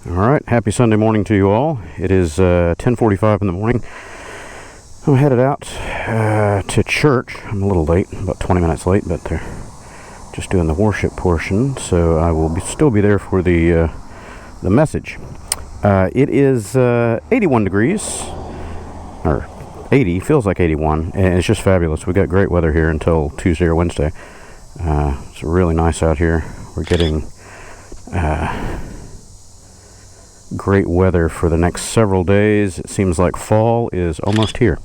Alright, happy Sunday morning to you all. It is 10:45 in the morning. I'm headed out to church. I'm a little late, about 20 minutes late, but they're just doing the worship portion, so I will still be there for the message. It is 81 degrees, or 80, feels like 81, and it's just fabulous. We got great weather here until Tuesday or Wednesday. It's really nice out here. We're getting great weather for the next several days. It seems like fall is almost here.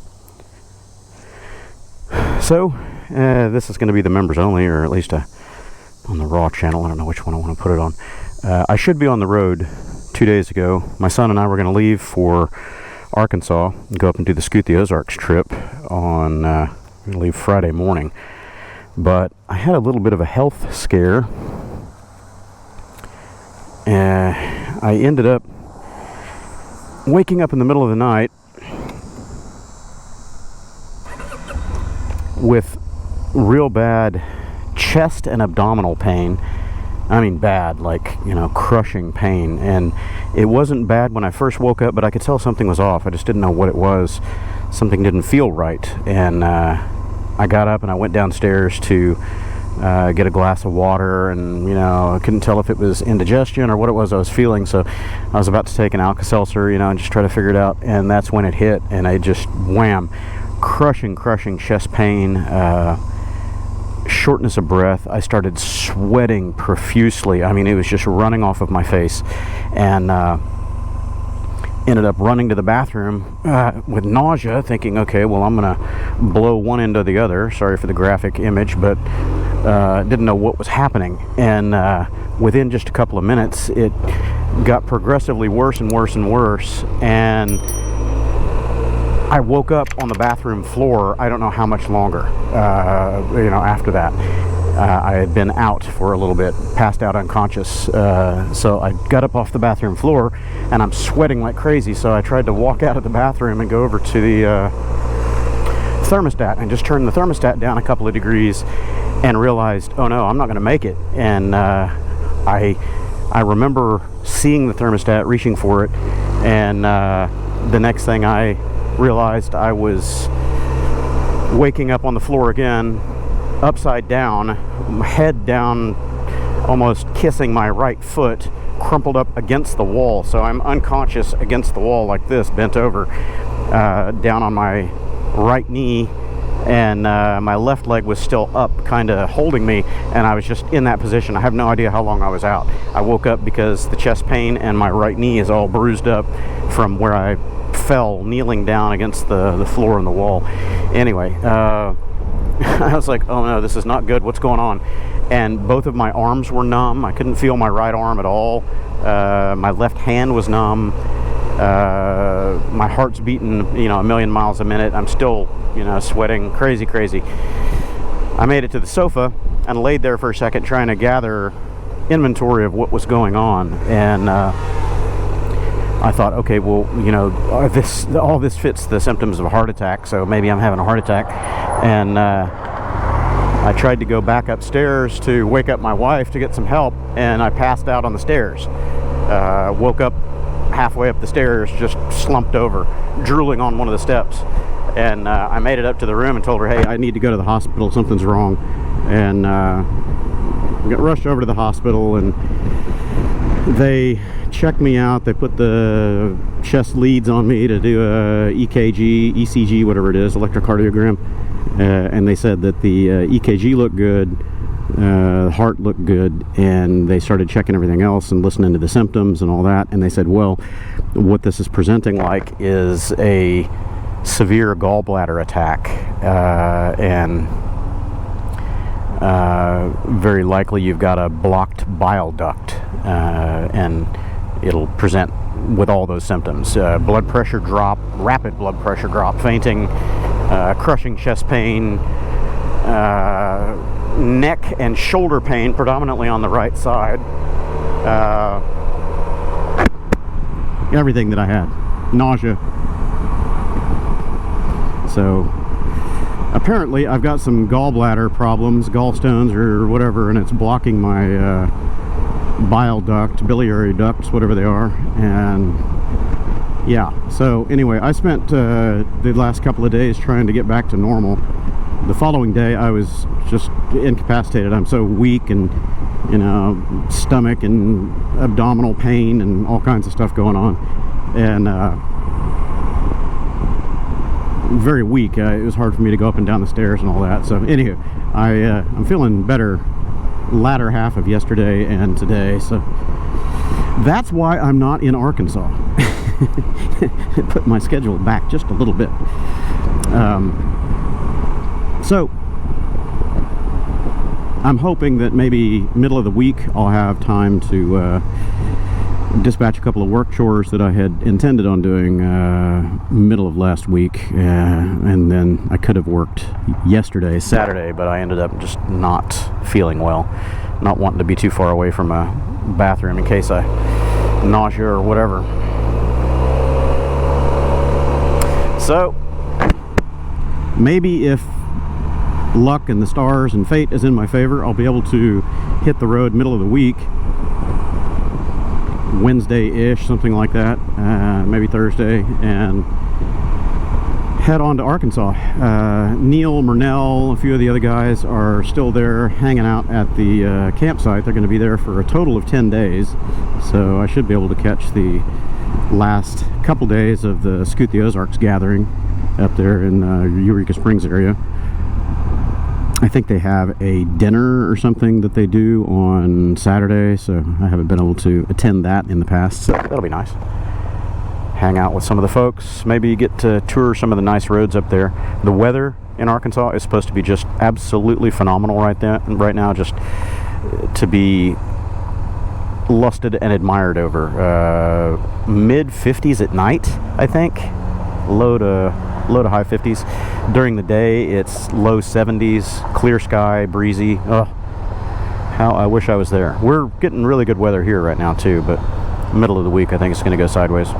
So this is going to be the members only, or at least on the Raw channel. I don't know which one I want to put it on. I should be on the road 2 days ago. My son and I were going to leave for Arkansas and go up and do the Scoot the Ozarks trip on we're going to leave Friday morning, but I had a little bit of a health scare. I ended up waking up in the middle of the night with real bad chest and abdominal pain. I mean bad, like, you know, crushing pain. And it wasn't bad when I first woke up, but I could tell something was off. I just didn't know what it was. Something didn't feel right. And I got up and I went downstairs to get a glass of water, and you know, I couldn't tell if it was indigestion or what it was I was feeling, so I was about to take an Alka-Seltzer, you know, and just try to figure it out, and that's when it hit, and I just wham, crushing chest pain, shortness of breath. I started sweating profusely. I mean, it was just running off of my face, and ended up running to the bathroom with nausea, thinking, okay, well, I'm gonna blow one end or the other. Sorry for the graphic image, but didn't know what was happening. And within just a couple of minutes, it got progressively worse and worse and worse, and I woke up on the bathroom floor. I don't know how much longer, you know, after that. I had been out for a little bit, passed out unconscious, so I got up off the bathroom floor, and I'm sweating like crazy, so I tried to walk out of the bathroom and go over to the thermostat and just turn the thermostat down a couple of degrees, and realized, oh no, I'm not going to make it. And I remember seeing the thermostat, reaching for it, and the next thing I realized, I was waking up on the floor again, upside down, head down, almost kissing my right foot, crumpled up against the wall. So I'm unconscious against the wall like this, bent over, down on my right knee, and my left leg was still up, kind of holding me, and I was just in that position. I have no idea how long I was out. I woke up because the chest pain and my right knee is all bruised up from where I fell kneeling down against the floor and the wall. Anyway, I was like, oh no, this is not good. What's going on? And both of my arms were numb. I couldn't feel my right arm at all. My left hand was numb. My heart's beating, you know, a million miles a minute. I'm still, you know, sweating crazy. I made it to the sofa and laid there for a second trying to gather inventory of what was going on. And I thought, okay, well, you know, all this fits the symptoms of a heart attack, so maybe I'm having a heart attack. And I tried to go back upstairs to wake up my wife to get some help, and I passed out on the stairs. Woke up halfway up the stairs, just slumped over, drooling on one of the steps. And I made it up to the room and told her, hey, I need to go to the hospital, something's wrong. And got rushed over to the hospital, and they checked me out. They put the chest leads on me to do a EKG, ECG, whatever it is, electrocardiogram. And they said that the EKG looked good, the heart looked good, and they started checking everything else and listening to the symptoms and all that. And they said, well, what this is presenting like is a severe gallbladder attack, and very likely you've got a blocked bile duct, and it'll present with all those symptoms: blood pressure drop, rapid blood pressure drop, fainting, crushing chest pain, neck and shoulder pain, predominantly on the right side, everything that I had, nausea. So apparently I've got some gallbladder problems, gallstones or whatever, and it's blocking my bile duct, biliary ducts, whatever they are. And yeah, so anyway, I spent the last couple of days trying to get back to normal. The following day I was just incapacitated. I'm so weak, and you know, stomach and abdominal pain and all kinds of stuff going on, and very weak. It was hard for me to go up and down the stairs and all that. So anywho, I'm feeling better latter half of yesterday and today, so that's why I'm not in Arkansas. Put my schedule back just a little bit. So I'm hoping that maybe middle of the week I'll have time to dispatch a couple of work chores that I had intended on doing middle of last week, and then I could have worked yesterday, Saturday, but I ended up just not feeling well, not wanting to be too far away from a bathroom in case I nausea or whatever. So maybe if luck and the stars and fate is in my favor, I'll be able to hit the road middle of the week, Wednesday-ish, something like that, maybe Thursday, and head on to Arkansas. Neil, Murnell, a few of the other guys are still there hanging out at the campsite. They're going to be there for a total of 10 days, so I should be able to catch the last couple days of the Scoot the Ozarks gathering up there in Eureka Springs area. I think they have a dinner or something that they do on Saturday, so I haven't been able to attend that in the past, so that'll be nice. Hang out with some of the folks, maybe get to tour some of the nice roads up there. The weather in Arkansas is supposed to be just absolutely phenomenal right now, just to be lusted and admired over. Mid 50s at night, I think, low to high 50s. During the day it's low 70s, clear sky, breezy. Oh, how I wish I was there. We're getting really good weather here right now too, but middle of the week I think it's going to go sideways. So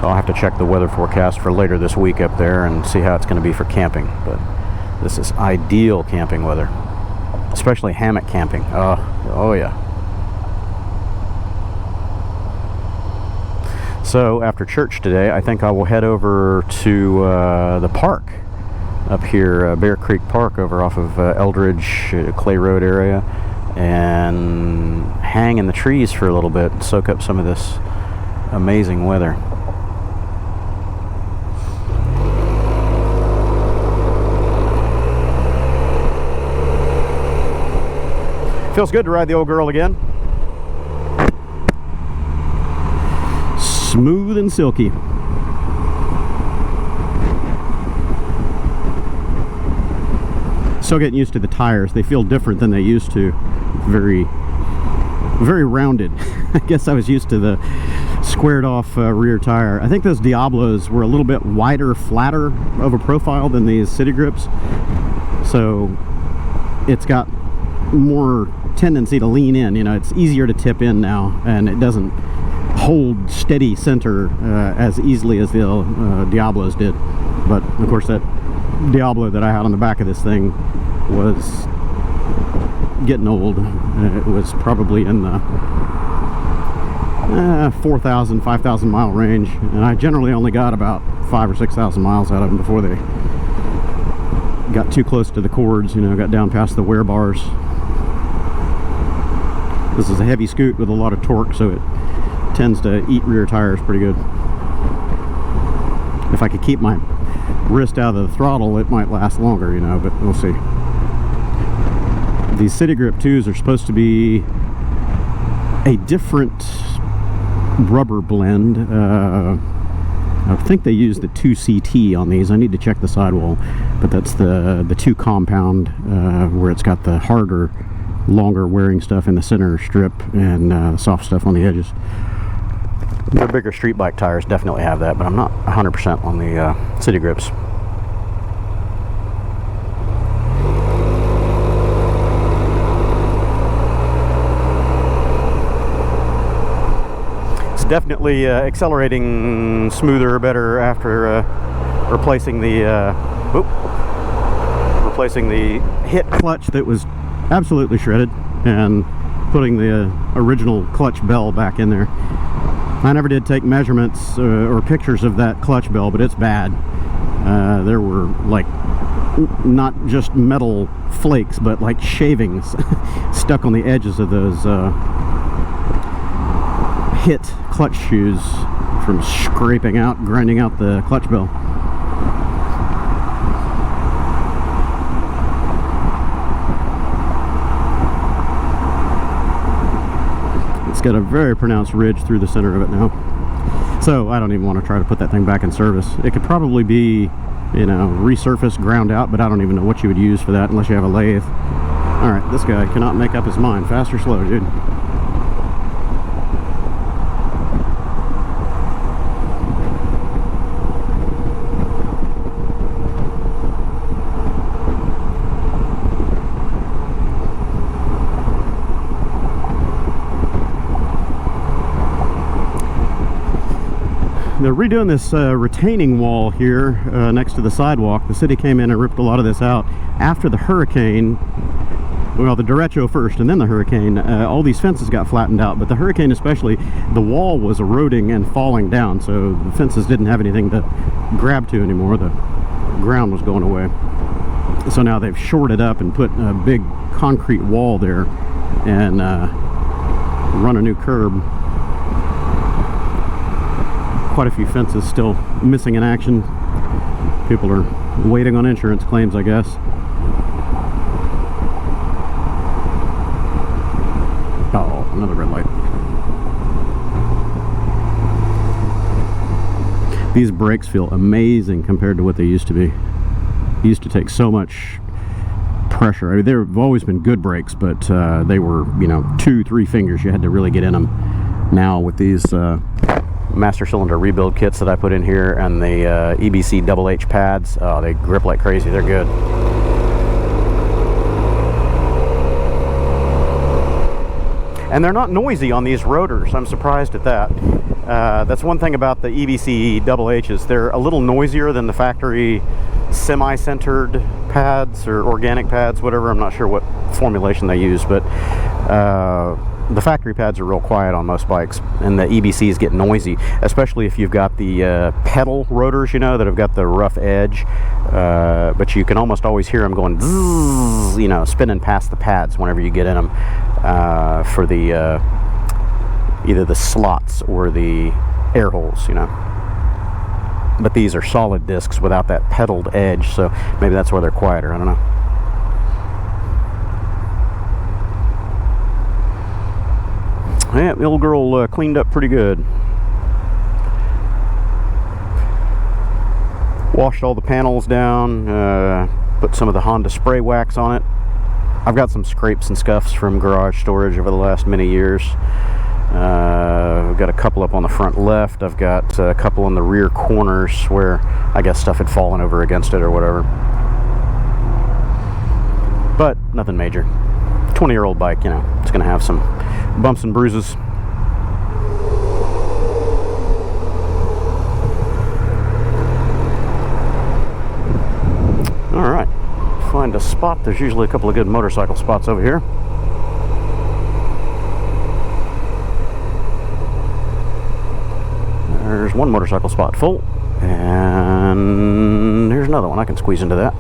I'll have to check the weather forecast for later this week up there and see how it's going to be for camping. But this is ideal camping weather, especially hammock camping. Oh yeah. So after church today, I think I will head over to the park up here, Bear Creek Park, over off of Eldridge, Clay Road area, and hang in the trees for a little bit and soak up some of this amazing weather. Feels good to ride the old girl again. Smooth and silky. Still getting used to the tires. They feel different than they used to. Very rounded. I guess I was used to the squared off rear tire. I think those Diablos were a little bit wider, flatter of a profile than these City Grips, so it's got more tendency to lean in. You know, it's easier to tip in now, and it doesn't hold steady center as easily as the Diablos did. But of course that Diablo that I had on the back of this thing was getting old. It was probably in the 4,000, 5,000 mile range, and I generally only got about 5,000 or 6,000 miles out of them before they got too close to the cords, you know, got down past the wear bars. This is a heavy scoot with a lot of torque, so it tends to eat rear tires pretty good. If I could keep my wrist out of the throttle, it might last longer, you know, but we'll see. These City Grip 2s are supposed to be a different rubber blend. I think they use the 2CT on these. I need to check the sidewall, but that's the 2 compound, where it's got the harder, longer wearing stuff in the center strip and soft stuff on the edges. The bigger street bike tires definitely have that, but I'm not 100% on the City Grips. It's definitely accelerating smoother, better after replacing the hit clutch that was absolutely shredded, and putting the original clutch bell back in there. I never did take measurements or pictures of that clutch bell, but it's bad. There were like not just metal flakes, but like shavings stuck on the edges of those hit clutch shoes from grinding out the clutch bell. It's got a very pronounced ridge through the center of it now. So I don't even want to try to put that thing back in service. It could probably be, you know, resurfaced, ground out, but I don't even know what you would use for that unless you have a lathe. Alright, this guy cannot make up his mind. Fast or slow, dude? They're redoing this retaining wall here next to the sidewalk. The city came in and ripped a lot of this out after the hurricane. Well, the Derecho first and then the hurricane. All these fences got flattened out, but the hurricane especially, the wall was eroding and falling down, so the fences didn't have anything to grab to anymore. The ground was going away. So now they've shored it up and put a big concrete wall there and run a new curb. Quite a few fences still missing in action. People are waiting on insurance claims, I guess. Oh, another red light. These brakes feel amazing compared to what they used to be. They used to take so much pressure. I mean, they've always been good brakes, but they were, you know, 2-3 fingers. You had to really get in them. Now with these master cylinder rebuild kits that I put in here and the EBC HH pads, they grip like crazy. They're good. And they're not noisy on these rotors. I'm surprised at that. That's one thing about the EBC HHs. They're a little noisier than the factory semi-centered pads or organic pads, whatever. I'm not sure what formulation they use, but the factory pads are real quiet on most bikes, and the EBCs get noisy, especially if you've got the pedal rotors, you know, that have got the rough edge, but you can almost always hear them going zzz, you know, spinning past the pads whenever you get in them for the either the slots or the air holes, you know. But these are solid discs without that pedaled edge, so maybe that's why they're quieter. I don't know. Yeah, the old girl cleaned up pretty good. Washed all the panels down, put some of the Honda spray wax on it. I've got some scrapes and scuffs from garage storage over the last many years. I've got a couple up on the front left. I've got a couple on the rear corners where I guess stuff had fallen over against it or whatever. But nothing major. 20-year-old bike, you know, it's going to have some bumps and bruises. All right, find a spot. There's usually a couple of good motorcycle spots over here. There's one motorcycle spot full, and here's another one. I can squeeze into that.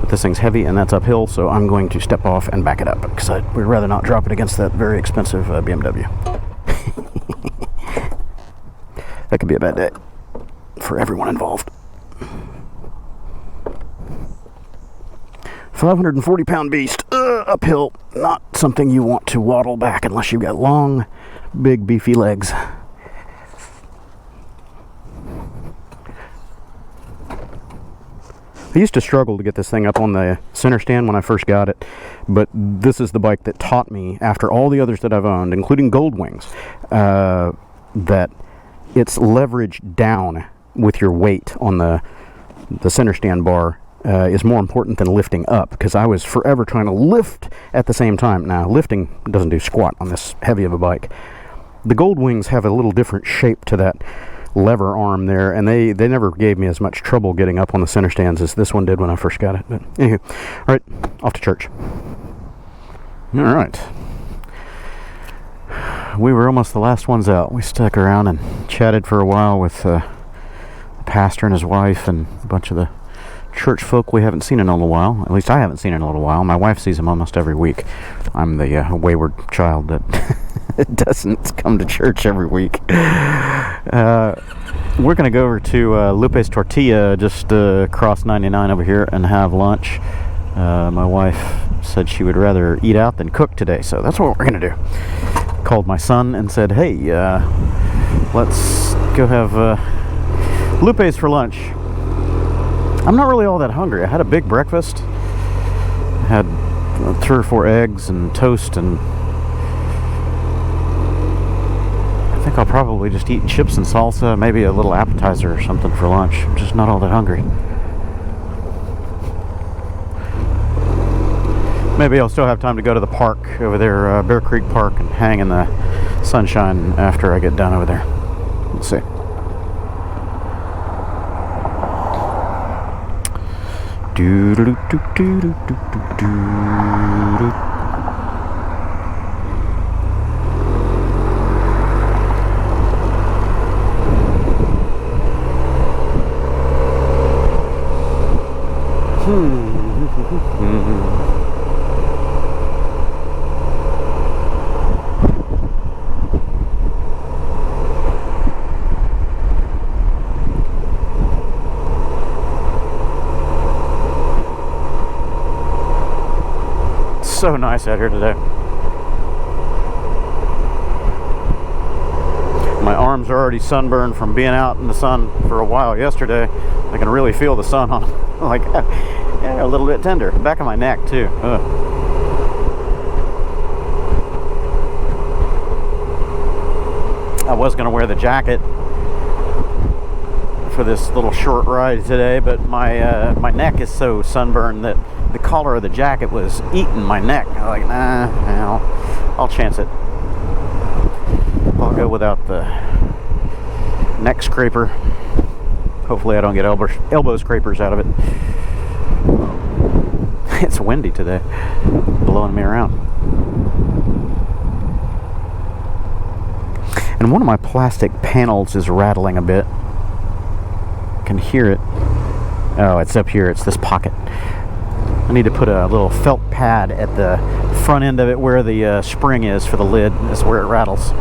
But this thing's heavy and that's uphill, so I'm going to step off and back it up because we'd rather not drop it against that very expensive BMW. That could be a bad day for everyone involved. 540-pound beast, uphill. Not something you want to waddle back unless you've got long, big, beefy legs. I used to struggle to get this thing up on the center stand when I first got it, but this is the bike that taught me, after all the others that I've owned, including Goldwings, that it's leveraged down with your weight on the center stand bar is more important than lifting up, because I was forever trying to lift at the same time. Now, lifting doesn't do squat on this heavy of a bike. The Goldwings have a little different shape to that lever arm there, and they never gave me as much trouble getting up on the center stands as this one did when I first got it. But anywho, all right, off to church. All right, we were almost the last ones out. We stuck around and chatted for a while with the pastor and his wife and a bunch of the church folk we haven't seen in a little while. At least I haven't seen in a little while. My wife sees them almost every week. I'm the wayward child that doesn't come to church every week. We're going to go over to Lupe's Tortilla, just across 99 over here, and have lunch. My wife said she would rather eat out than cook today, so that's what we're going to do. Called my son and said, hey, let's go have Lupe's for lunch. I'm not really all that hungry. I had a big breakfast. Had 3 or 4 eggs and toast, and I think I'll probably just eat chips and salsa, maybe a little appetizer or something for lunch. I'm just not all that hungry. Maybe I'll still have time to go to the park over there, Bear Creek Park, and hang in the sunshine after I get done over there. Let's see. So nice out here today. My arms are already sunburned from being out in the sun for a while yesterday. I can really feel the sun on them. Like, yeah, a little bit tender. The back of my neck too. Ugh. I was going to wear the jacket for this little short ride today, but my neck is so sunburned that the collar of the jacket was eating my neck. I'm like, nah, I'll chance it. I'll go without the neck scraper. Hopefully I don't get elbow scrapers out of it. It's windy today, blowing me around. And one of my plastic panels is rattling a bit. I can hear it. Oh, it's up here. It's this pocket. I need to put a little felt pad at the front end of it where the spring is for the lid. That's where it rattles.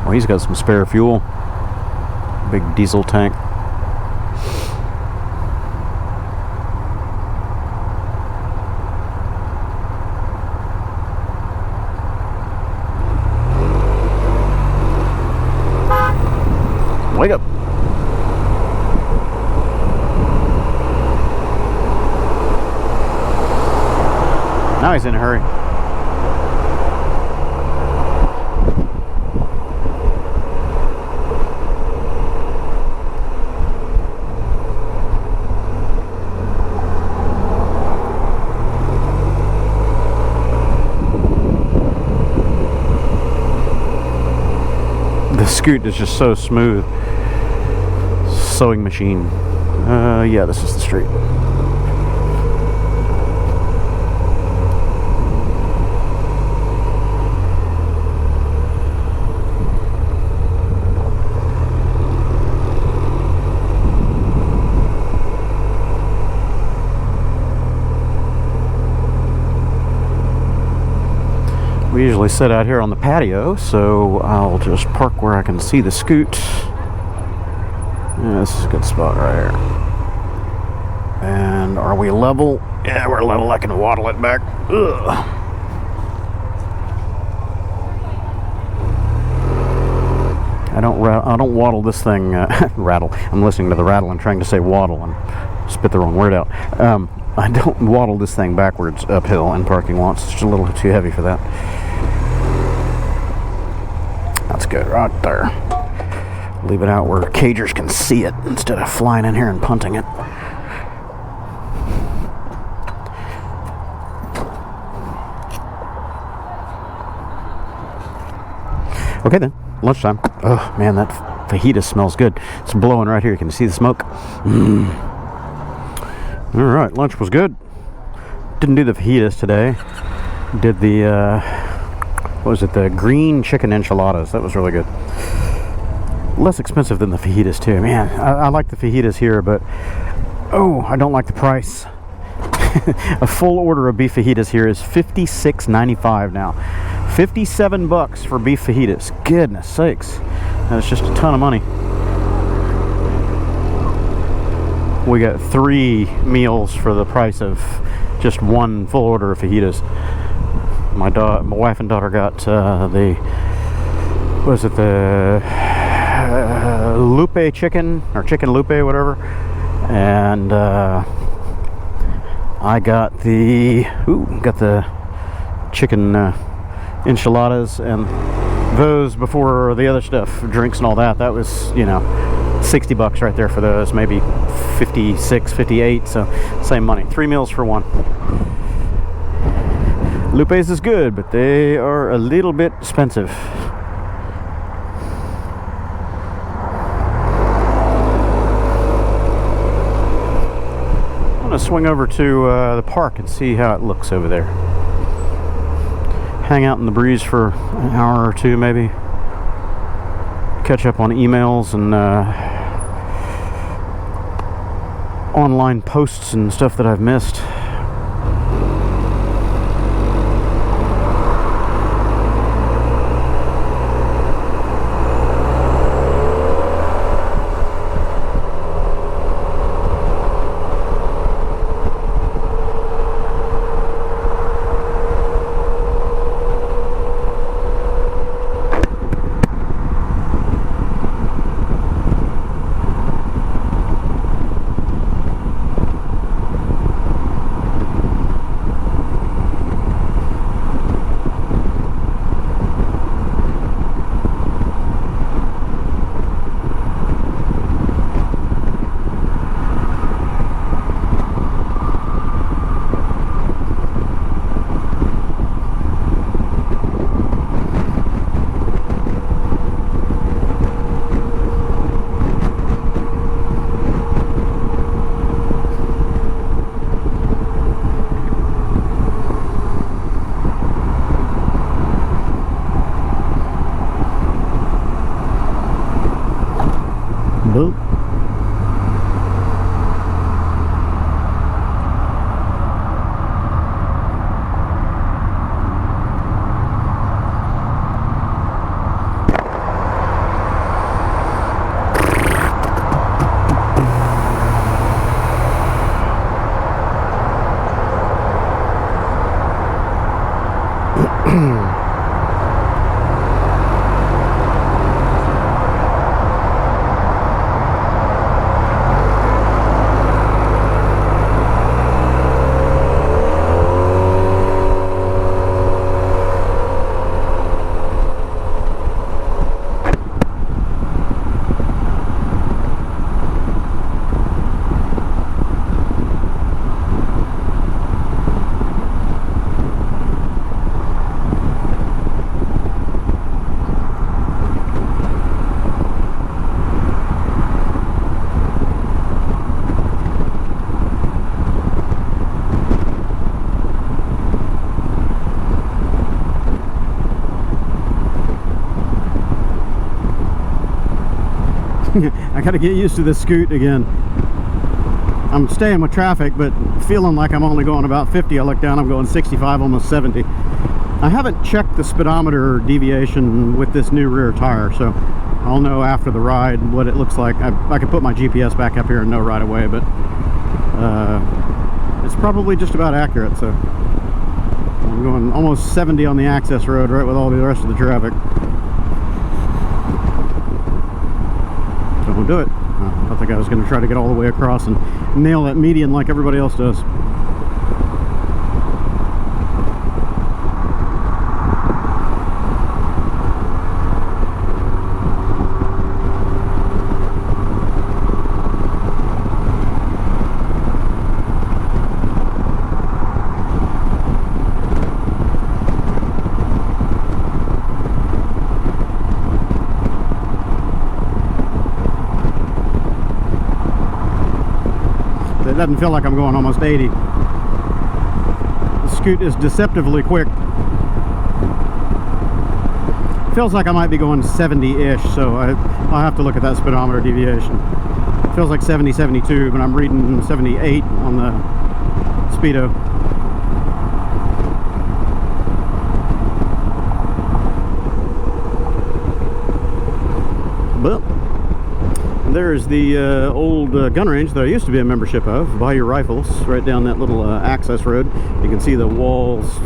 Well, he's got some spare fuel. Big diesel tank. Wake up. Now he's in a hurry. The scoot is just so smooth. Sewing machine. Yeah, this is the street. We usually sit out here on the patio, so I'll just park where I can see the scoot. Yeah, this is a good spot right here. And are we level? Yeah, we're level. I can waddle it back. Ugh. I don't waddle this thing. Rattle. I'm listening to the rattle and trying to say waddle and spit the wrong word out. I don't waddle this thing backwards uphill in parking lots. It's just a little too heavy for that. That's good right there. Leave it out where cagers can see it instead of flying in here and punting it. Okay then, lunchtime. Oh man, that fajita smells good. It's blowing right here. You can see the smoke. All right, lunch was good. Didn't do the fajitas today. Did the what was it? The green chicken enchiladas. That was really good. Less expensive than the fajitas too. Man, I like the fajitas here, but oh, I don't like the price. A full order of beef fajitas here is $56.95 now. $57 for beef fajitas. Goodness sakes, that's just a ton of money. We got 3 meals for the price of just one full order of fajitas. My wife and daughter got the Lupe chicken, or chicken Lupe, whatever, and I got the chicken enchiladas, and those before the other stuff, drinks and all that. That was, you know, $60 right there for those, maybe 56, 58, so same money. 3 meals for one. Lupe's is good, but they are a little bit expensive. I'm gonna swing over to the park and see how it looks over there. Hang out in the breeze for an hour or two maybe. Catch up on emails and online posts and stuff that I've missed. Boop. I gotta get used to this scoot again. I'm staying with traffic, but feeling like I'm only going about 50. I look down, I'm going 65, almost 70. I haven't checked the speedometer deviation with this new rear tire, so I'll know after the ride what it looks like. I can put my GPS back up here and know right away, but it's probably just about accurate. So I'm going almost 70 on the access road, right with all the rest of the traffic. so we'll do it. I think I was going to try to get all the way across and nail that median like everybody else does. It doesn't feel like I'm going almost 80. The scoot is deceptively quick. Feels like I might be going 70-ish, so I'll have to look at that speedometer deviation. Feels like 70, 72, but I'm reading 78 on the speedo. But there's the old gun range that I used to be a membership of, Bayou Rifles, right down that little access road. You can see the walls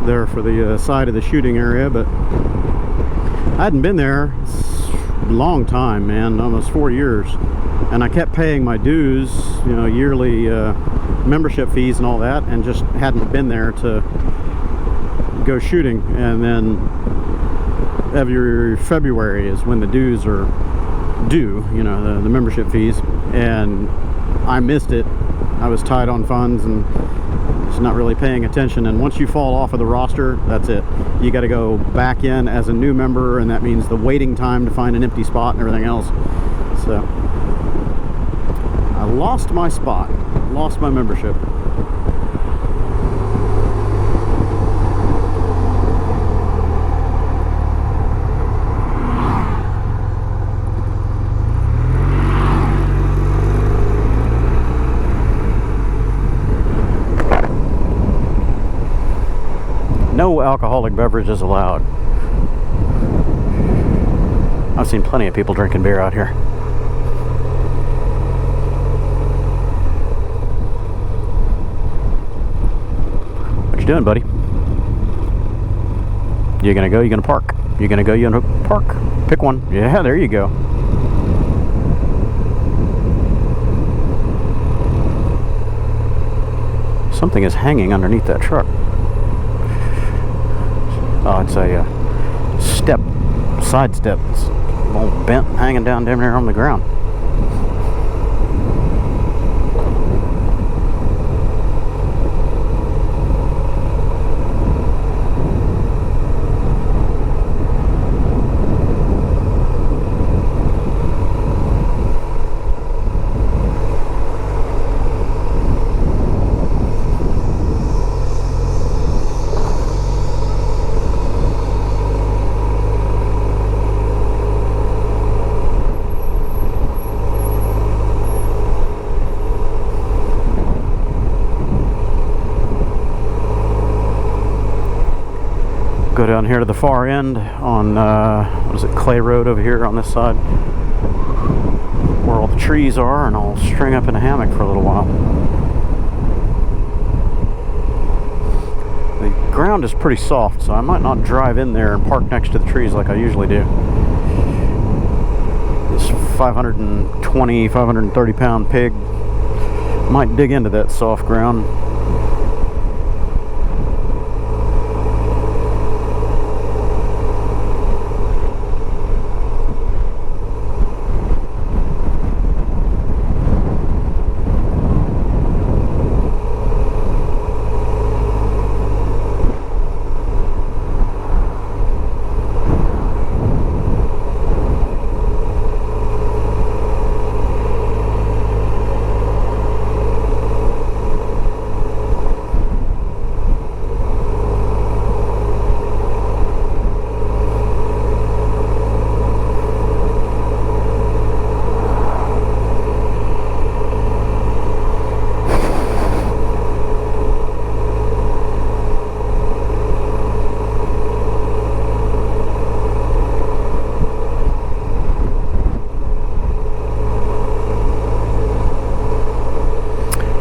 there for the side of the shooting area, but I hadn't been there a long time, man, almost 4 years, and I kept paying my dues, you know, yearly membership fees and all that, and just hadn't been there to go shooting. And then every February is when the dues are due, you know, the membership fees, and I missed it. I was tight on funds and just not really paying attention, and once you fall off of the roster, that's it. You got to go back in as a new member, and that means the waiting time to find an empty spot and everything else. So I lost my spot, lost my membership. No alcoholic beverages allowed. I've seen plenty of people drinking beer out here. What you doing, buddy? You gonna go? You gonna park? You gonna go? You gonna park? Pick one. Yeah, there you go. Something is hanging underneath that truck. Oh, it's a side step. It's all bent, hanging down damn near on the ground. Go down here to the far end on what is it, Clay Road over here on this side, where all the trees are, and I'll string up in a hammock for a little while. The ground is pretty soft, so I might not drive in there and park next to the trees like I usually do. This 520, 530 pound pig might dig into that soft ground.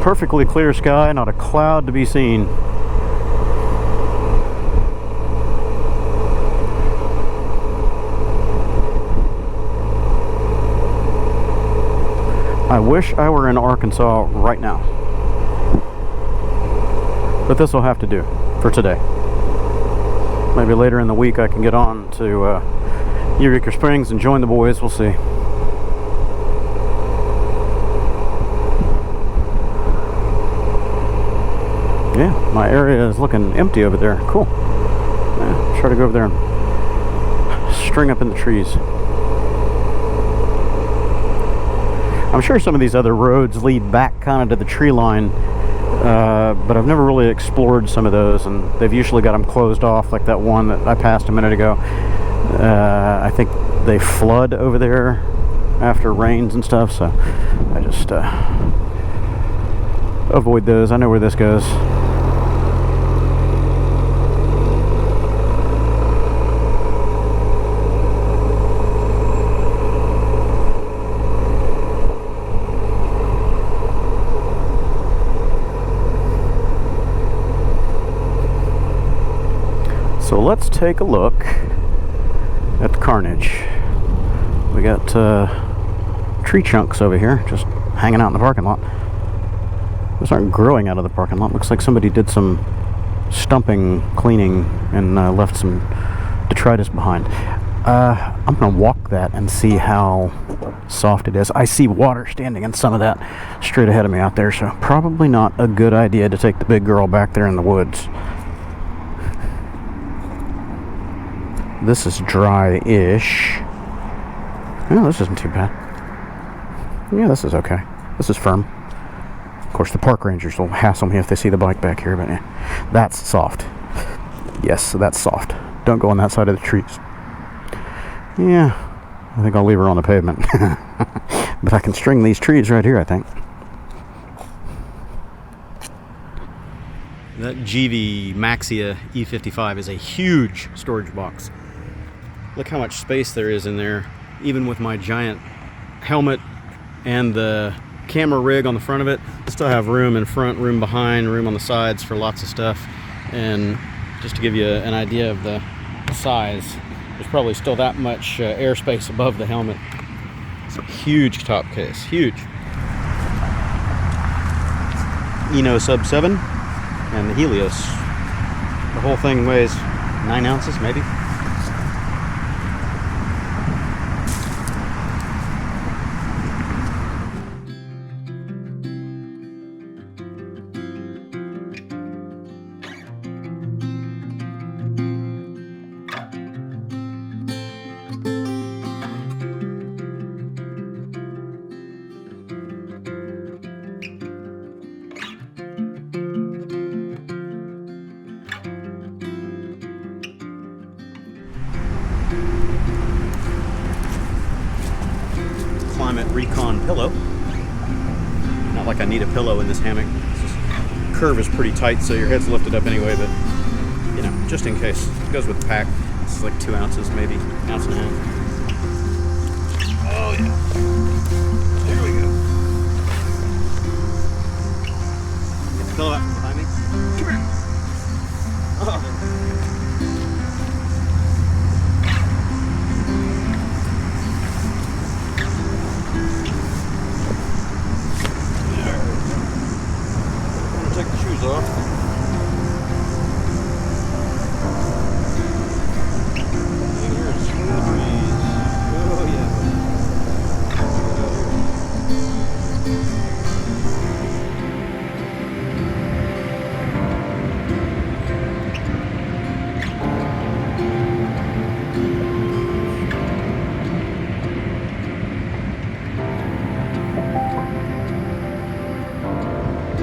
Perfectly clear sky, not a cloud to be seen. I wish I were in Arkansas right now. But this will have to do for today. Maybe later in the week I can get on to Eureka Springs and join the boys. We'll see. Yeah, my area is looking empty over there. Cool. Yeah, try to go over there and string up in the trees. I'm sure some of these other roads lead back kind of to the tree line, but I've never really explored some of those, and they've usually got them closed off, like that one that I passed a minute ago. I think they flood over there after rains and stuff, so I just avoid those. I know where this goes. So let's take a look at the carnage. We got tree chunks over here just hanging out in the parking lot. Those aren't growing out of the parking lot. Looks like somebody did some stumping, cleaning, and left some detritus behind. I'm gonna walk that and see how soft it is. I see water standing in some of that straight ahead of me out there, so probably not a good idea to take the big girl back there in the woods. This is dry-ish. Oh, this isn't too bad. Yeah, this is okay. This is firm. Of course, the park rangers will hassle me if they see the bike back here, but yeah, that's soft. Yes, that's soft. Don't go on that side of the trees. Yeah, I think I'll leave her on the pavement. But I can string these trees right here, I think. That GV Maxia E55 is a huge storage box. Look how much space there is in there, even with my giant helmet and the camera rig on the front of it. I still have room in front, room behind, room on the sides for lots of stuff. And just to give you an idea of the size, there's probably still that much airspace above the helmet. It's a huge top case, huge. ENO Sub7 and the Helios. The whole thing weighs 9 ounces, maybe. Climate Recon pillow. Not like I need a pillow in this hammock. This curve is pretty tight, so your head's lifted up anyway, but you know, just in case. It goes with the pack. This is like 2 ounces, maybe ounce and a half. Oh yeah. There we go. Get the pillow out from behind me. Come here. Oh. Take the shoes off. And here's the breeze. Oh yeah.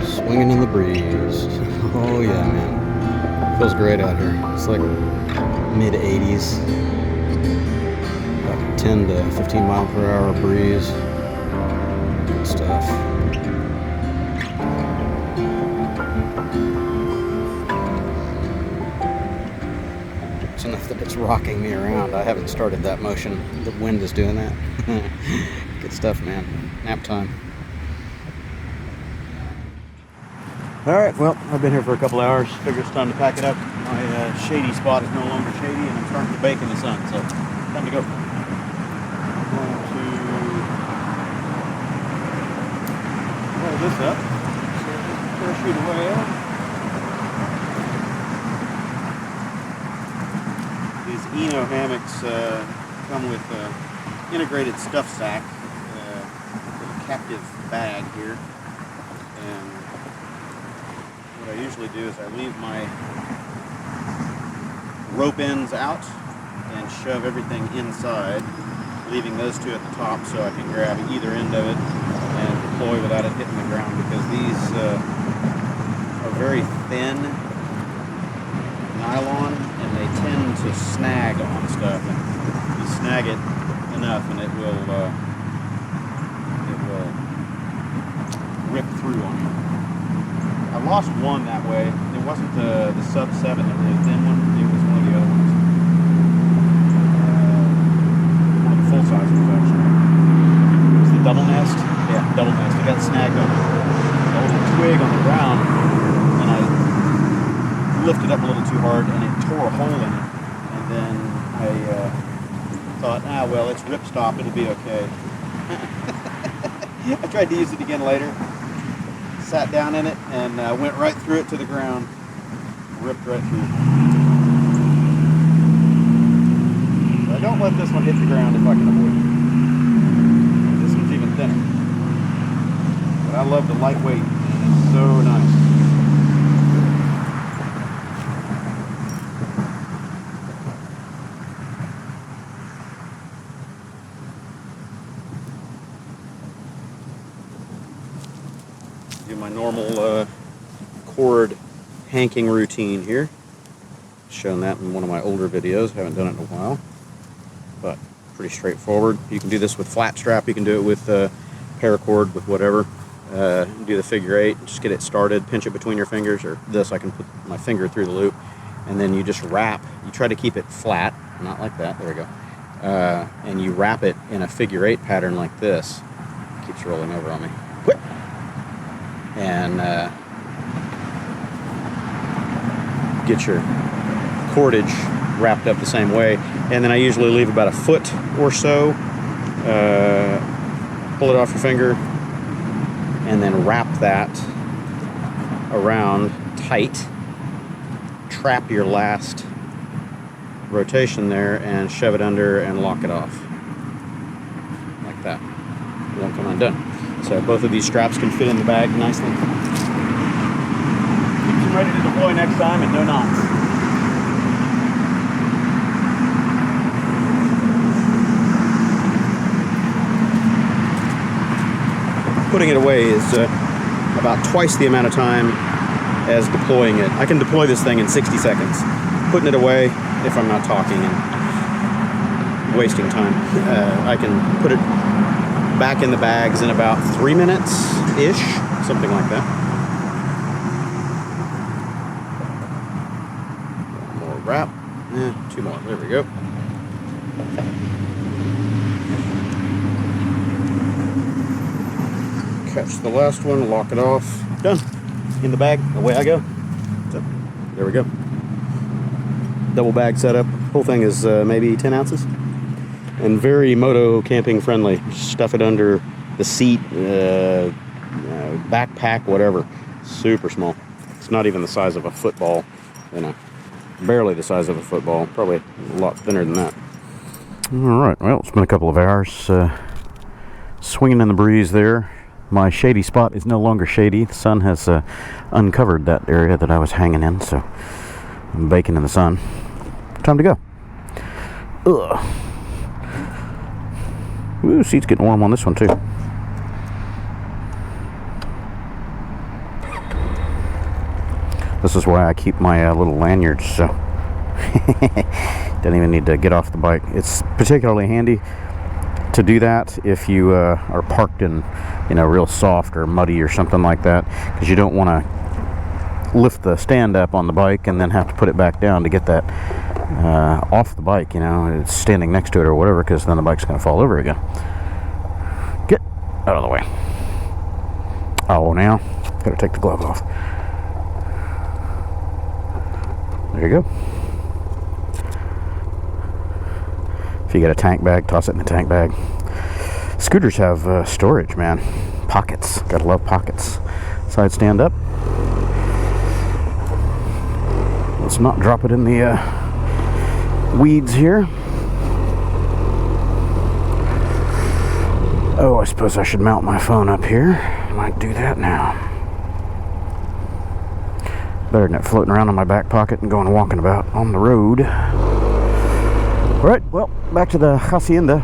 Swinging in the breeze. Oh yeah, man. Feels great out here. It's like mid-80s. About 10 to 15 mile per hour breeze. Good stuff. It's enough that it's rocking me around. I haven't started that motion. The wind is doing that. Good stuff, man. Nap time. Alright, well, I've been here for a couple hours. Figure it's time to pack it up. My shady spot is no longer shady, and I'm starting to bake in the sun, so time to go. I'm going to this up. Parachute away. These ENO hammocks come with integrated stuff sack, little captive bag here. And what I usually do is I leave my rope ends out and shove everything inside, leaving those two at the top so I can grab either end of it and deploy without it hitting the ground, because these are very thin nylon and they tend to snag on stuff, and you snag it enough and it will rip through on you. I lost one that way. It wasn't the Sub7, the really thin one. It was one of the other ones. One of the full size ones, actually. It was the double nest. Yeah, double nest. It got snagged on a little twig on the ground, and I lifted up a little too hard, and it tore a hole in it. And then I thought, well, it's ripstop. It'll be okay. I tried to use it again later. Sat down in it and went right through it to the ground. Ripped right through. So I don't let this one hit the ground if I can avoid it. This one's even thinner. But I love the lightweight, and it's so nice. Do my normal cord hanking routine here. Shown that in one of my older videos. Haven't done it in a while, but pretty straightforward. You can do this with flat strap. You can do it with paracord, with whatever. Do the figure 8. Just get it started. Pinch it between your fingers, or this. I can put my finger through the loop, and then you just wrap. You try to keep it flat, not like that. There we go. And you wrap it in a figure 8 pattern like this. Keeps rolling over on me. Quit. And get your cordage wrapped up the same way, and then I usually leave about a foot or so, pull it off your finger, and then wrap that around tight, trap your last rotation there, and shove it under and lock it off like that. It won't come undone. So both of these straps can fit in the bag nicely. Keeps them ready to deploy next time, and no knots. Putting it away is about twice the amount of time as deploying it. I can deploy this thing in 60 seconds. Putting it away, if I'm not talking and wasting time, I can put it back in the bags in about 3 minutes-ish, something like that. One more wrap. 2 more. There we go. Catch the last one, lock it off. Done. In the bag, away I go. So, there we go. Double bag setup. Whole thing is maybe 10 ounces. And very moto camping friendly. Stuff it under the seat, backpack, whatever. Super small. It's not even the size of a football. You know, barely the size of a football. Probably a lot thinner than that. All right. Well, it's been a couple of hours swinging in the breeze there. My shady spot is no longer shady. The sun has uncovered that area that I was hanging in, so I'm baking in the sun. Time to go. Ugh. Ooh, seat's getting warm on this one too. This is why I keep my little lanyards, so don't even need to get off the bike. It's particularly handy to do that if you are parked in, you know, real soft or muddy or something like that, because you don't want to lift the stand up on the bike and then have to put it back down to get that off the bike, you know, it's standing next to it or whatever, because then the bike's going to fall over again. Get out of the way. Oh, now gotta take the glove off. There you go. If you get a tank bag, toss it in the tank bag. Scooters have storage, man. Pockets. Gotta love pockets. Side stand up. Let's not drop it in the weeds here. Oh, I suppose I should mount my phone up here. I might do that now. Better than it floating around in my back pocket and going walking about on the road. Alright, well, back to the hacienda.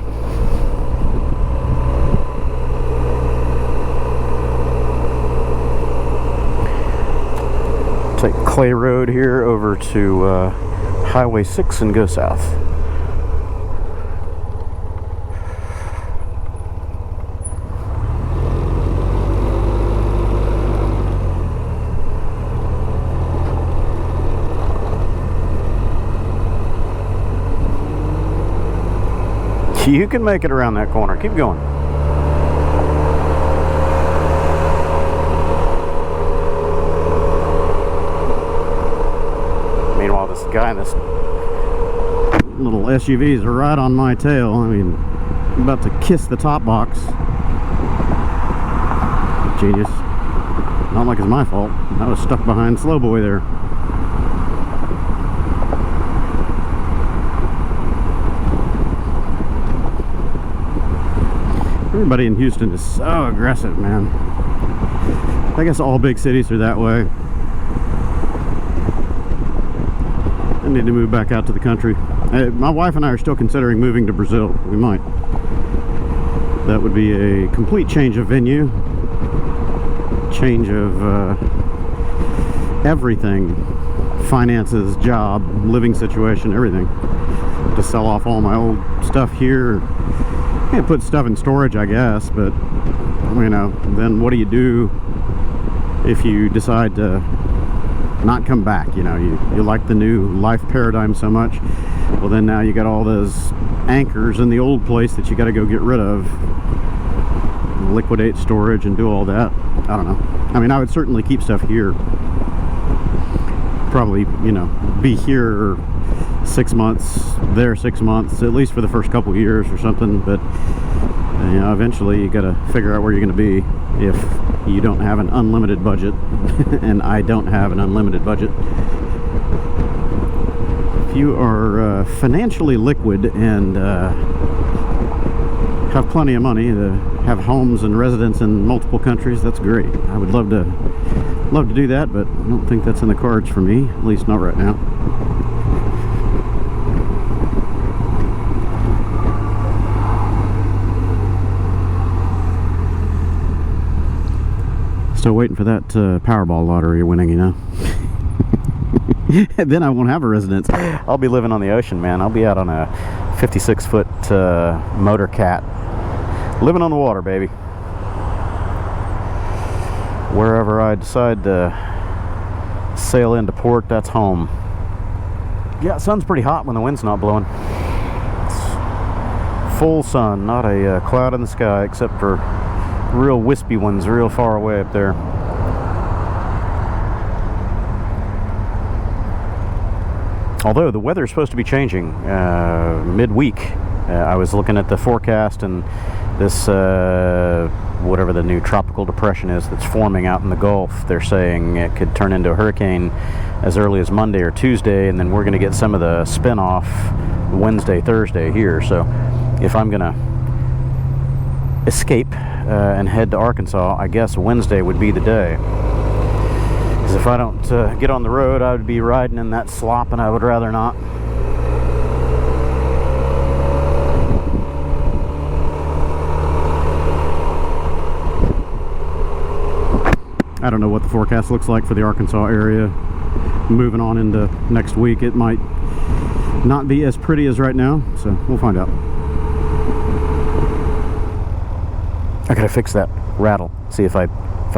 Take Clay Road here over to Highway 6 and go south. You can make it around that corner. Keep going. Meanwhile, this guy in this little SUV is right on my tail. I mean, I'm about to kiss the top box. Genius. Not like it's my fault. I was stuck behind Slowboy there. Everybody in Houston is so aggressive, man. I guess all big cities are that way. I need to move back out to the country. My wife and I are still considering moving to Brazil. We might. That would be a complete change of venue. Change of everything. Finances, job, living situation, everything. To sell off all my old stuff here. Can't put stuff in storage, I guess, but you know, then what do you do if you decide to not come back? You know, you like the new life paradigm so much. Well, then now you got all those anchors in the old place that you got to go get rid of, liquidate storage and do all that. I don't know. I mean, I would certainly keep stuff here. Probably, you know, be here 6 months, there 6 months, at least for the first couple years or something. But you know, eventually you got to figure out where you're going to be if you don't have an unlimited budget. And I don't have an unlimited budget. If you are financially liquid and have plenty of money to have homes and residence in multiple countries, that's great. I would love to do that, but I don't think that's in the cards for me, at least not right now. Still waiting for that Powerball lottery winning, you know. Then I won't have a residence. I'll be living on the ocean, man. I'll be out on a 56-foot motor cat. Living on the water, baby. Wherever I decide to sail into port, that's home. Yeah, sun's pretty hot when the wind's not blowing. It's full sun, not a cloud in the sky, except for real wispy ones real far away up there. Although the weather is supposed to be changing midweek. I was looking at the forecast, and this whatever the new tropical depression is that's forming out in the Gulf, they're saying it could turn into a hurricane as early as Monday or Tuesday, and then we're going to get some of the spin-off Wednesday, Thursday here. So if I'm going to escape and head to Arkansas, I guess Wednesday would be the day. Because if I don't get on the road, I would be riding in that slop, and I would rather not. I don't know what the forecast looks like for the Arkansas area. Moving on into next week, it might not be as pretty as right now, so we'll find out. I gotta fix that rattle. See if I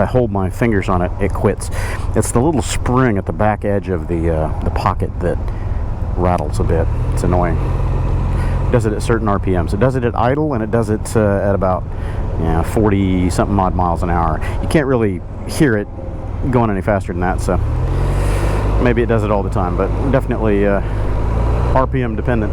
hold my fingers on it, it quits. It's the little spring at the back edge of the pocket that rattles a bit. It's annoying. It does it at certain RPMs. It does it at idle, and it does it at about 40 something odd miles an hour. You can't really hear it going any faster than that, so maybe it does it all the time, but definitely RPM dependent.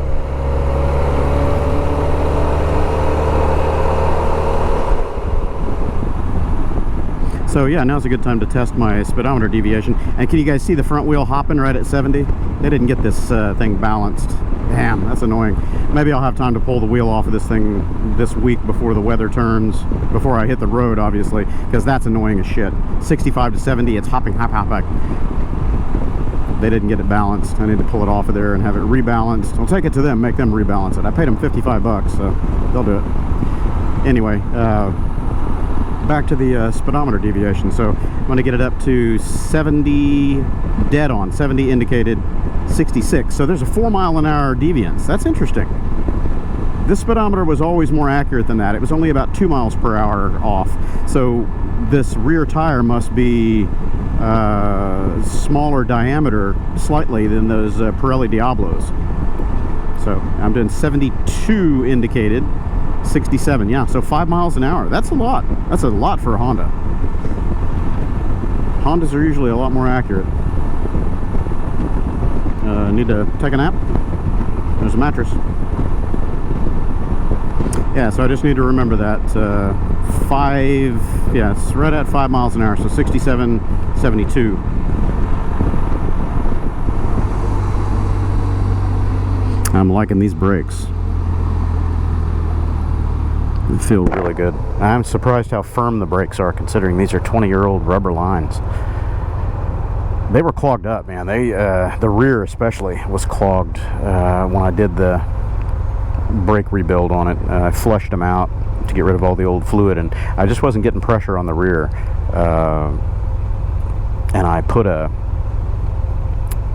So yeah, now's a good time to test my speedometer deviation. And can you guys see the front wheel hopping right at 70? They didn't get this thing balanced. Damn, that's annoying. Maybe I'll have time to pull the wheel off of this thing this week before the weather turns, before I hit the road, obviously, because that's annoying as shit. 65 to 70, it's hopping, hop, hop, back. They didn't get it balanced. I need to pull it off of there and have it rebalanced. I'll take it to them, make them rebalance it. I paid them 55 bucks, so they'll do it. Anyway, back to the speedometer deviation. So I'm going to get it up to 70 dead on, 70 indicated, 66. So there's a 4-mile-an-hour deviance. That's interesting. This speedometer was always more accurate than that. It was only about 2 miles per hour off. So this rear tire must be smaller diameter slightly than those Pirelli Diablos. So I'm doing 72 indicated, 67. Yeah, so 5 miles an hour. That's a lot. That's a lot for a Honda. Hondas are usually a lot more accurate. Need to take a nap. There's a mattress. Yeah, so I just need to remember that. Yeah, it's right at 5 miles an hour, so 67, 72. I'm liking these brakes. They feel really good. I'm surprised how firm the brakes are, considering these are 20-year-old rubber lines. They were clogged up, man. The rear especially was clogged when I did the brake rebuild on it. I flushed them out to get rid of all the old fluid, and I just wasn't getting pressure on the rear. And I put a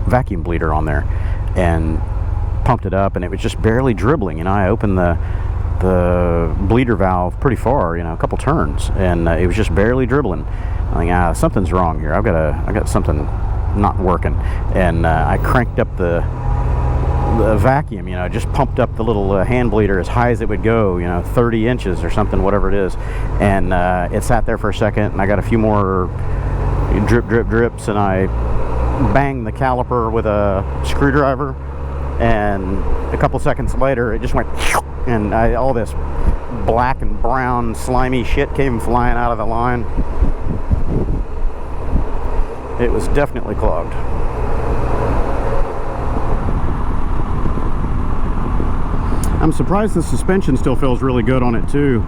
vacuum bleeder on there and pumped it up, and it was just barely dribbling. You know, I opened the bleeder valve pretty far, you know, a couple turns, and it was just barely dribbling. I'm like, something's wrong here. I got something not working, and I cranked up the vacuum, you know, just pumped up the little hand bleeder as high as it would go, you know, 30 inches or something, whatever it is, and it sat there for a second, and I got a few more drips, and I banged the caliper with a screwdriver, and a couple seconds later it just went, and all this black and brown slimy shit came flying out of the line. It was definitely clogged. I'm surprised the suspension still feels really good on it too.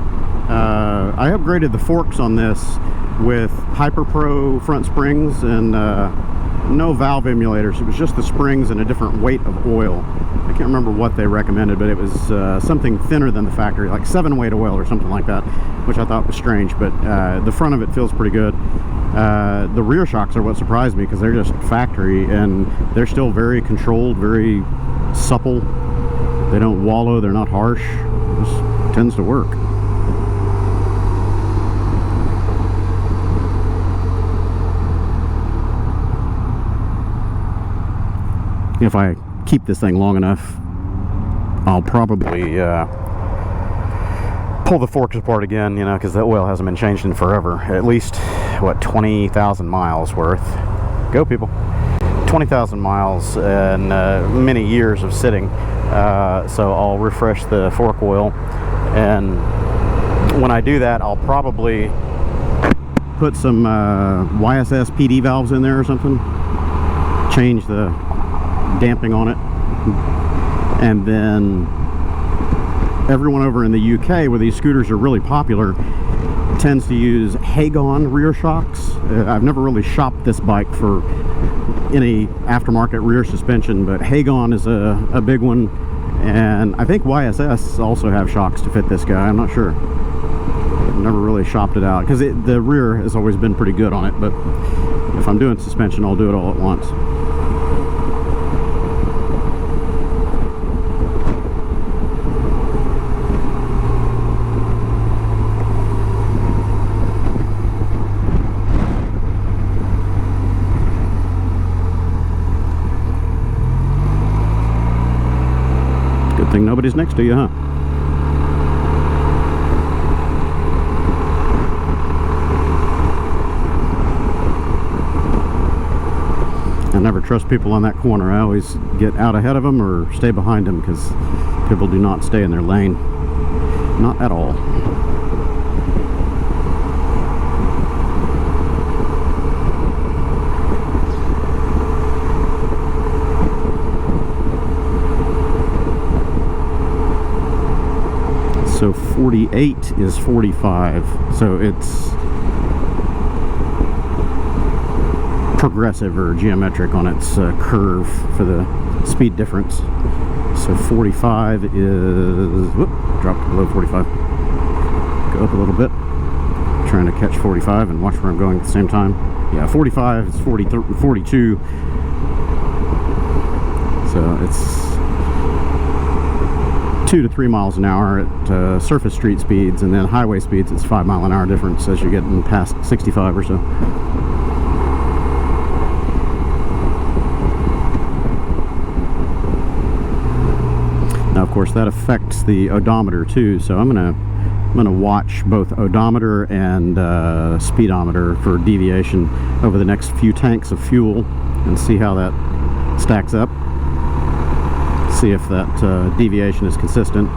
I upgraded the forks on this with Hyper Pro front springs and no valve emulators. It was just the springs and a different weight of oil. I can't remember what they recommended, but it was something thinner than the factory, like 7-weight oil or something like that, which I thought was strange, but the front of it feels pretty good. The rear shocks are what surprised me, because they're just factory, and they're still very controlled, very supple. They don't wallow, they're not harsh. It just tends to work. If I keep this thing long enough, I'll probably pull the forks apart again, you know, because the oil hasn't been changed in forever. At least, what, 20,000 miles worth. Go, people. 20,000 miles and many years of sitting. So I'll refresh the fork oil, and when I do that, I'll probably put some YSS PD valves in there or something, change the damping on it, and then everyone over in the UK, where these scooters are really popular, tends to use Hagon rear shocks. I've never really shopped this bike for any aftermarket rear suspension, but Hagon is a big one, and I think YSS also have shocks to fit this guy. I'm not sure. I've never really shopped it out, because the rear has always been pretty good on it, but if I'm doing suspension, I'll do it all at once. Nobody's next to you, huh? I never trust people on that corner. I always get out ahead of them or stay behind them, because people do not stay in their lane. Not at all. So 48 is 45. So it's progressive or geometric on its curve for the speed difference. So 45 is, whoop, dropped below 45. Go up a little bit. Trying to catch 45 and watch where I'm going at the same time. Yeah, 45 is 42. So it's 2 to 3 miles an hour at surface street speeds, and then highway speeds it's 5 mile an hour difference as you're getting past 65 or so. Now of course that affects the odometer too, so I'm gonna watch both odometer and speedometer for deviation over the next few tanks of fuel and see how that stacks up. See if that deviation is consistent.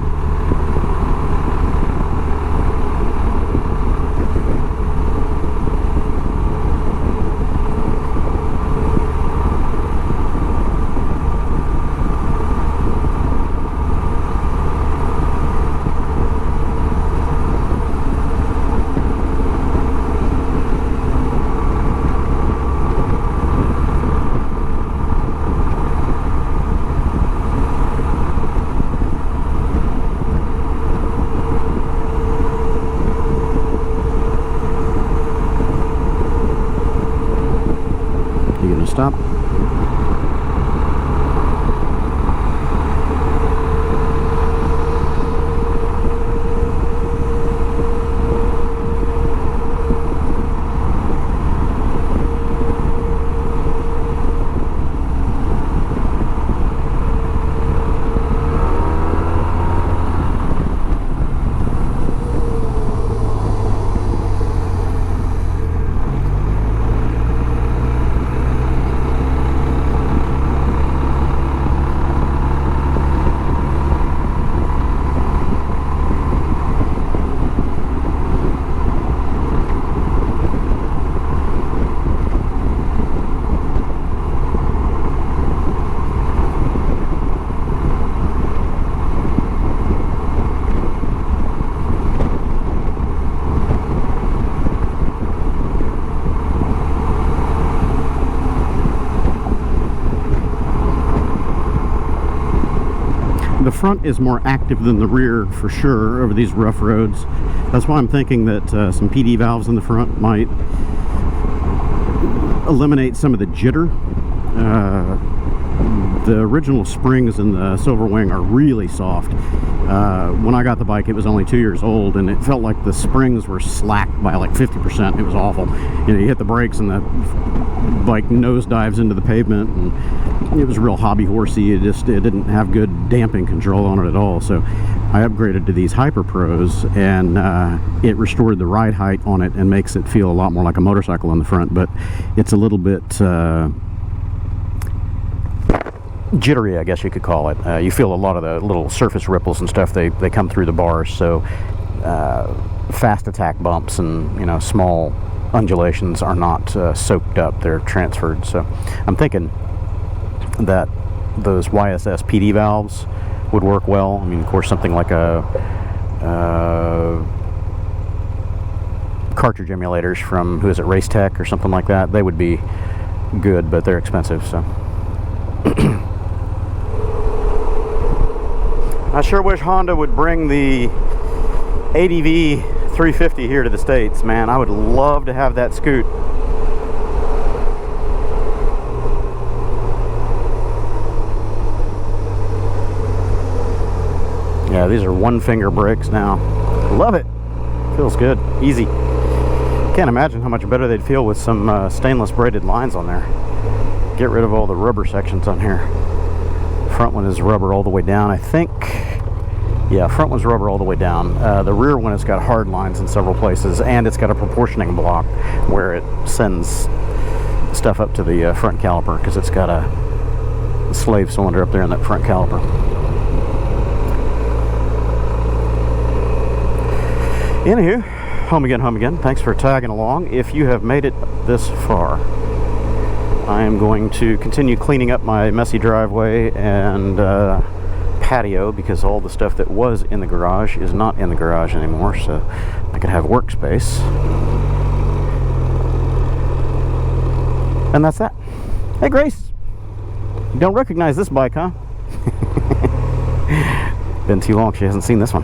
Stop. The front is more active than the rear for sure over these rough roads. That's why I'm thinking that some PD valves in the front might eliminate some of the jitter. The original springs in the SilverWing are really soft. When I got the bike, it was only 2 years old, and it felt like the springs were slacked by like 50%. It was awful. You know, you hit the brakes and the bike nose dives into the pavement, and it was real hobby horsey. It didn't have good damping control on it at all. So I upgraded to these Hyper Pros, and it restored the ride height on it and makes it feel a lot more like a motorcycle on the front. But it's a little bit jittery, I guess you could call it. You feel a lot of the little surface ripples and stuff. They come through the bars. So fast attack bumps and, you know, small undulations are not soaked up. They're transferred. So I'm thinking that those YSS PD valves would work well. I mean, of course, something like a cartridge emulators from, who is it, Race Tech or something like that, they would be good, but they're expensive. So I sure wish Honda would bring the ADV 350 here to the States, man. I would love to have that scoot. Yeah, these are one finger brakes now. Love it. Feels good. Easy. Can't imagine how much better they'd feel with some stainless braided lines on there. Get rid of all the rubber sections on here. Front one is rubber all the way down, I think. Yeah, front one's rubber all the way down. The rear one has got hard lines in several places, and it's got a proportioning block where it sends stuff up to the front caliper, because it's got a slave cylinder up there in that front caliper. Anywho, home again. Thanks for tagging along. If you have made it this far, I am going to continue cleaning up my messy driveway and patio because all the stuff that was in the garage is not in the garage anymore, so I could have workspace. And that's that. Hey Grace, you don't recognize this bike, huh? Been too long, she hasn't seen this one.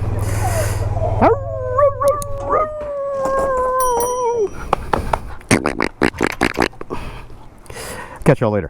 Catch y'all later.